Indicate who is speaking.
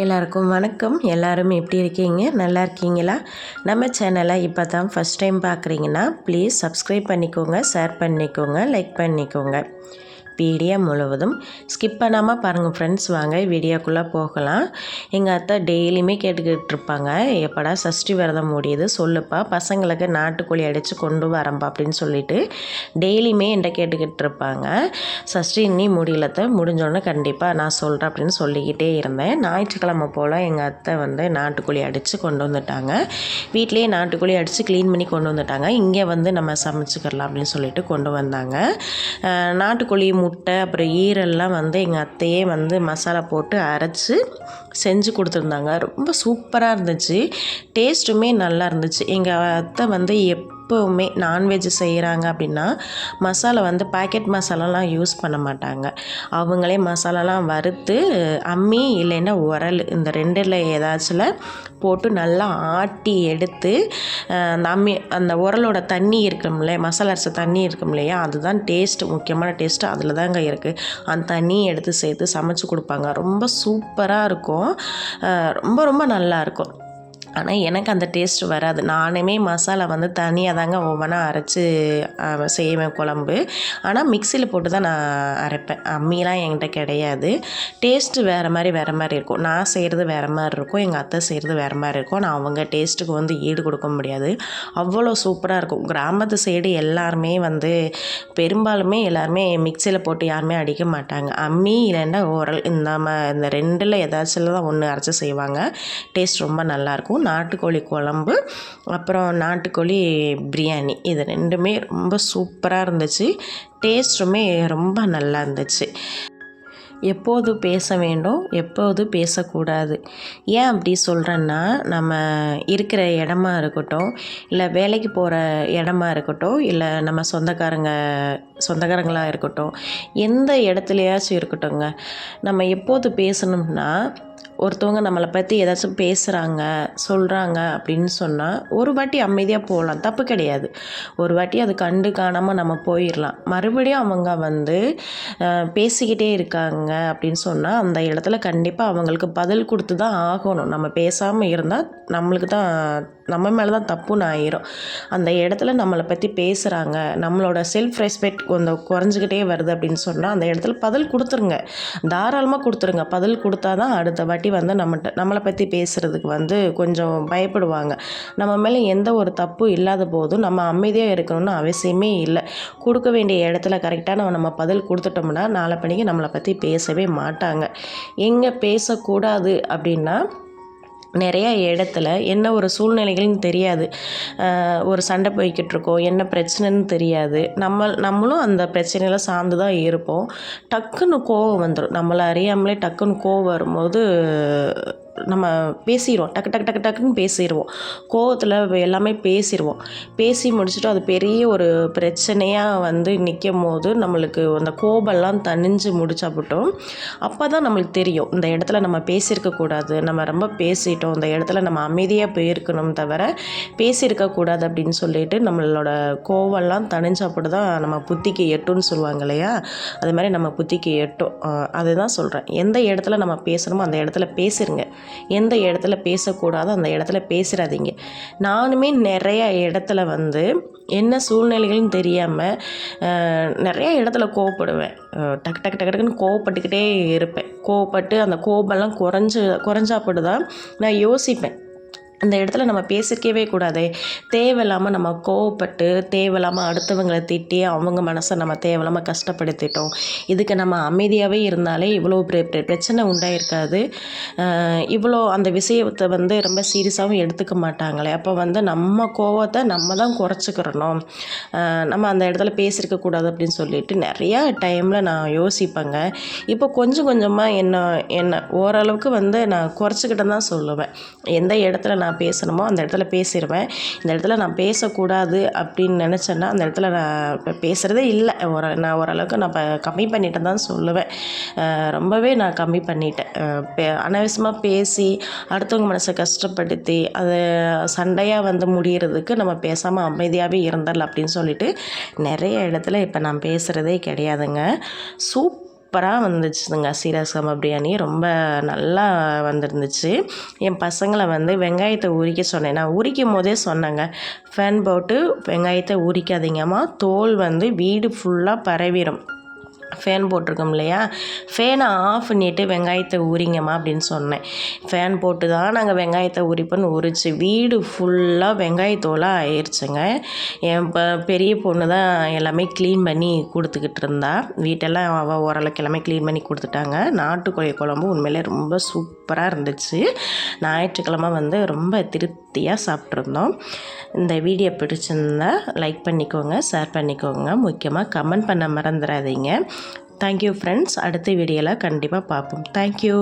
Speaker 1: எல்லாருக்கும் வணக்கம். எல்லாரும் எப்படி இருக்கீங்க? நல்லா இருக்கீங்களா? நம்ம சேனலை இப்போ தான் ஃபஸ்ட் டைம் பார்க்குறீங்கன்னா ப்ளீஸ் சப்ஸ்கிரைப் பண்ணிக்கோங்க, ஷேர் பண்ணிக்கோங்க, லைக் பண்ணிக்கோங்க. வீடியோ முழுவதும் ஸ்கிப் பண்ணாமல் பாருங்கள் ஃப்ரெண்ட்ஸ். வாங்க வீடியோக்குள்ளே போகலாம். எங்கள் அத்தை டெய்லியுமே கேட்டுக்கிட்டு இருப்பாங்க, எப்படா சஷ்டி விரதம் முடியுது சொல்லுப்பா, பசங்களுக்கு நாட்டுக்கோழி அடித்து கொண்டு வரம்பா அப்படின்னு சொல்லிட்டு டெய்லியுமே என்கிட்ட கேட்டுக்கிட்டு இருப்பாங்க. சஷ்டி இன்னி முடியலத்தை முடிஞ்சோடனே கண்டிப்பாக நான் சொல்கிறேன் அப்படின்னு சொல்லிக்கிட்டே இருந்தேன். ஞாயிற்றுக்கிழமை போல் எங்கள் அத்தை வந்து நாட்டுக்கோழி அடித்து கொண்டு வந்துட்டாங்க. வீட்லேயே நாட்டுக்கோழி அடித்து க்ளீன் பண்ணி கொண்டு வந்துட்டாங்க. இங்கே வந்து நம்ம சமைச்சிக்கலாம் அப்படின்னு சொல்லிட்டு கொண்டு வந்தாங்க. நாட்டுக்கோழி முட்டை அப்புறம் ஈரெல்லாம் வந்து எங்கள் அத்தையே வந்து மசாலா போட்டு அரைச்சி செஞ்சு கொடுத்துருந்தாங்க. ரொம்ப சூப்பராக இருந்துச்சு. டேஸ்ட்டுமே நல்லா இருந்துச்சு. எங்கள் அத்தை வந்து எப்போவுமே நான்வெஜ் செய்கிறாங்க அப்படின்னா மசாலா வந்து பாக்கெட் மசாலாலாம் யூஸ் பண்ண மாட்டாங்க. அவங்களே மசாலாலாம் வறுத்து அம்மி இல்லைன்னா உரல் இந்த ரெண்டில் ஏதாச்சும் போட்டு நல்லா ஆட்டி எடுத்து அந்த உரலோட தண்ணி இருக்கும்ல, மசாலா அரைச்ச தண்ணி இருக்கும் இல்லையா, அதுதான் டேஸ்ட்டு, முக்கியமான டேஸ்ட்டு அதில் தாங்க இருக்குது. அந்த தண்ணியை எடுத்து சேர்த்து சமைச்சு கொடுப்பாங்க. ரொம்ப சூப்பராக இருக்கும். ரொம்ப ரொம்ப நல்லாயிருக்கும். ஆனால் எனக்கு அந்த டேஸ்ட் வராது. நானுமே மசாலா வந்து தனியாக தாங்க ஒவ்வொன்றா அரைச்சி செய்வேன் குழம்பு. ஆனால் மிக்சியில் போட்டு தான் நான் அரைப்பேன். அம்மிலாம் என்கிட்ட கிடையாது. டேஸ்ட்டு வேறு மாதிரி இருக்கும். நான் செய்கிறது வேறு மாதிரி இருக்கும், எங்கள் அத்தை செய்கிறது வேறு மாதிரி இருக்கும். நான் அவங்க டேஸ்ட்டுக்கு வந்து ஈடு கொடுக்க முடியாது. அவ்வளோ சூப்பராக இருக்கும். கிராமத்து சைடு எல்லாருமே வந்து பெரும்பாலுமே எல்லாருமே மிக்சியில் போட்டு யாருமே அடிக்க மாட்டாங்க. அம்மி இல்லைன்னா உரல் இந்த ரெண்டில் ஏதாச்சும் தான் ஒன்று அரைச்சி செய்வாங்க. டேஸ்ட் ரொம்ப நல்லாயிருக்கும். நாட்டுக்கோழி குழம்பு அப்புறம் நாட்டுக்கோழி பிரியாணி, இது ரெண்டுமே ரொம்ப சூப்பராக இருந்துச்சு. டேஸ்ட்டுமே ரொம்ப நல்லா இருந்துச்சு. எப்போது பேச வேண்டும், எப்போது பேசக்கூடாது, ஏன் அப்படி சொல்கிறேன்னா, நம்ம இருக்கிற இடமா இருக்கட்டும், இல்லை வேலைக்கு போகிற இடமா இருக்கட்டும், இல்லை நம்ம சொந்தக்காரங்களாக இருக்கட்டும், எந்த இடத்துலையாச்சும் இருக்கட்டும்ங்க, நம்ம எப்போது பேசணும்னா, ஒருத்தவங்க நம்மளை பற்றி ஏதாச்சும் பேசுகிறாங்க சொல்கிறாங்க அப்படின்னு சொன்னால் ஒரு வாட்டி அமைதியாக போகலாம், தப்பு கிடையாது. ஒரு வாட்டி அது கண்டு காணாமல் நம்ம போயிடலாம். மறுபடியும் அவங்க வந்து பேசிக்கிட்டே இருக்காங்க அப்படின்னு சொன்னால் அந்த இடத்துல கண்டிப்பாக அவங்களுக்கு பதில் கொடுத்து தான் ஆகணும். நம்ம பேசாமல் இருந்தால் நம்மளுக்கு தான், நம்ம மேலே தான் தப்புன்னு ஆயிரும். அந்த இடத்துல நம்மளை பற்றி பேசுகிறாங்க, நம்மளோட செல்ஃப் ரெஸ்பெக்ட் கொஞ்சம் குறைஞ்சிக்கிட்டே வருது அப்படின்னு சொன்னால் அந்த இடத்துல பதில் கொடுத்துருங்க, தாராளமாக கொடுத்துருங்க. பதில் கொடுத்தா தான் அடுத்த வாட்டி வந்து நம்மளை பற்றி பேசுகிறதுக்கு வந்து கொஞ்சம் பயப்படுவாங்க. நம்ம மேலே எந்த ஒரு தப்பும் இல்லாத போதும் நம்ம அமைதியாக இருக்கணும்னு அவசியமே இல்லை. கொடுக்க வேண்டிய இடத்துல கரெக்டாக நம்ம பதில் கொடுத்துட்டோம்னா நாளை பணிக்கு நம்மளை பற்றி பேசவே மாட்டாங்க. எங்கே பேசக்கூடாது அப்படின்னா, நிறையா இடத்துல என்ன ஒரு சூழ்நிலைகள்னு தெரியாது, ஒரு சண்டை போய்கிட்டு இருக்கோம், என்ன பிரச்சனைன்னு தெரியாது, நம்மளும் அந்த பிரச்சனையில் சார்ந்து தான் இருப்போம். டக்குன்னு கோவம் வந்துடும். நம்மளை அறியாமலே டக்குன்னு கோவம் வரும்போது நம்ம பேசிடுவோம், டக்குன்னு பேசிடுவோம். கோவத்தில் எல்லாமே பேசிடுவோம். பேசி முடிச்சுட்டு அது பெரிய ஒரு பிரச்சனையாக வந்து நிற்கும் போது நம்மளுக்கு அந்த கோபம்லாம் தணிஞ்சு முடிச்சாப்பட்டோம். அப்போ தான் நம்மளுக்கு தெரியும், இந்த இடத்துல நம்ம பேசியிருக்கக்கூடாது, நம்ம ரொம்ப பேசிட்டோம், இந்த இடத்துல நம்ம அமைதியாக போயிருக்கணும் தவிர பேசியிருக்கக்கூடாது அப்படின்னு சொல்லிட்டு நம்மளோட கோவம்லாம் தணிஞ்சப்பட்டு தான் நம்ம புத்திக்கு எட்டும்னு சொல்லுவாங்க இல்லையா, அது மாதிரி நம்ம புத்திக்கு எட்டும். அதுதான் சொல்கிறேன். எந்த இடத்துல நம்ம பேசணுமோ அந்த இடத்துல பேசிடுங்க, எந்த இடத்துல பேசக்கூடாதோ அந்த இடத்துல பேசுகிறாதீங்க. நானுமே நிறைய இடத்துல வந்து என்ன சூழ்நிலைகள்னு தெரியாமல் நிறைய இடத்துல கோவப்படுவேன். டக்குன்னு கோவப்பட்டுக்கிட்டே இருப்பேன். கோவப்பட்டு அந்த கோபம்லாம் குறைஞ்சாப்பட்டு தான் நான் யோசிப்பேன், அந்த இடத்துல நம்ம பேசிக்கவே கூடாது. தேவையில்லாமல் நம்ம கோவப்பட்டு தேவையில்லாமல் அடுத்தவங்களை திட்டி அவங்க மனசை நம்ம தேவையில்லாமல் கஷ்டப்படுத்திட்டோம். இதுக்கு நம்ம அமைதியாகவே இருந்தாலே இவ்வளோ பிரச்சனை உண்டாயிருக்காது. இவ்வளோ அந்த விஷயத்தை வந்து ரொம்ப சீரியஸாகவும் எடுத்துக்க மாட்டாங்களே. அப்போ வந்து நம்ம கோவத்தை நம்ம தான் குறைச்சிக்கிறணும், நம்ம அந்த இடத்துல பேசியிருக்கக்கூடாது அப்படின்னு சொல்லிட்டு நிறையா டைமில் நான் யோசிப்பேங்க. இப்போ கொஞ்சம் கொஞ்சமாக என்ன ஓரளவுக்கு வந்து நான் குறைச்சிக்கிட்டு தான் சொல்லுவேன். எந்த இடத்துல நான் பேசணுமோ அந்த இடத்துல பேசிடுவேன். இந்த இடத்துல நான் பேசக்கூடாது அப்படின்னு நினச்சேன்னா அந்த இடத்துல நான் இப்போ பேசுகிறதே இல்லை. நான் ஓரளவுக்கு நான் கம்மி பண்ணிட்டேன் தான் சொல்லுவேன். ரொம்பவே நான் கம்மி பண்ணிட்டேன். அனாவசியமாக பேசி அடுத்தவங்க மனசை கஷ்டப்படுத்தி அது சண்டையாக வந்து முடிகிறதுக்கு நம்ம பேசாமல் அமைதியாகவே இருந்துடலாம் அப்படின்னு சொல்லிட்டு நிறைய இடத்துல இப்போ நான் பேசுகிறதே கிடையாதுங்க. சூப்பராக வந்துச்சுங்க. சீரக சம்பா பிரியாணி ரொம்ப நல்லா வந்திருந்துச்சு. என் பசங்களை வந்து வெங்காயத்தை உரிக்க சொன்னேன். நான் உரிக்கும் போதே சொன்னேங்க, ஃபேன் போட்டு வெங்காயத்தை உரிக்காதீங்கம்மா, தோல் வந்து வீடு ஃபுல்லாக பரவிடும். ஃபேன் போட்டிருக்கோம் இல்லையா, ஃபேனை ஆஃப் பண்ணிவிட்டு வெங்காயத்தை உரிங்கம்மா அப்படின்னு சொன்னேன். ஃபேன் போட்டு தான் நாங்கள் வெங்காயத்தை உரிப்போன்னு உரிச்சு வீடு ஃபுல்லாக வெங்காயத்தோலாக ஆயிடுச்சுங்க. என் பெரிய பொண்ணு தான் எல்லாமே க்ளீன் பண்ணி கொடுத்துக்கிட்டு இருந்தா. வீட்டெல்லாம் அவள் ஓரளவுக்கு எல்லாமே க்ளீன் பண்ணி கொடுத்துட்டாங்க. நாட்டுக்கோழி குழம்பு உண்மையிலே ரொம்ப சூப்பராக இருந்துச்சு. ஞாயிற்றுக்கிழமை வந்து ரொம்ப திருப்தியாக சாப்பிட்ருந்தோம். இந்த வீடியோ பிடிச்சிருந்தா லைக் பண்ணிக்கோங்க, ஷேர் பண்ணிக்கோங்க, முக்கியமாக கமெண்ட் பண்ண மறந்துடாதீங்க. Thank you friends. அடுத்த வீடியோவில் கண்டிப்பாக பார்ப்போம். தேங்க்யூ.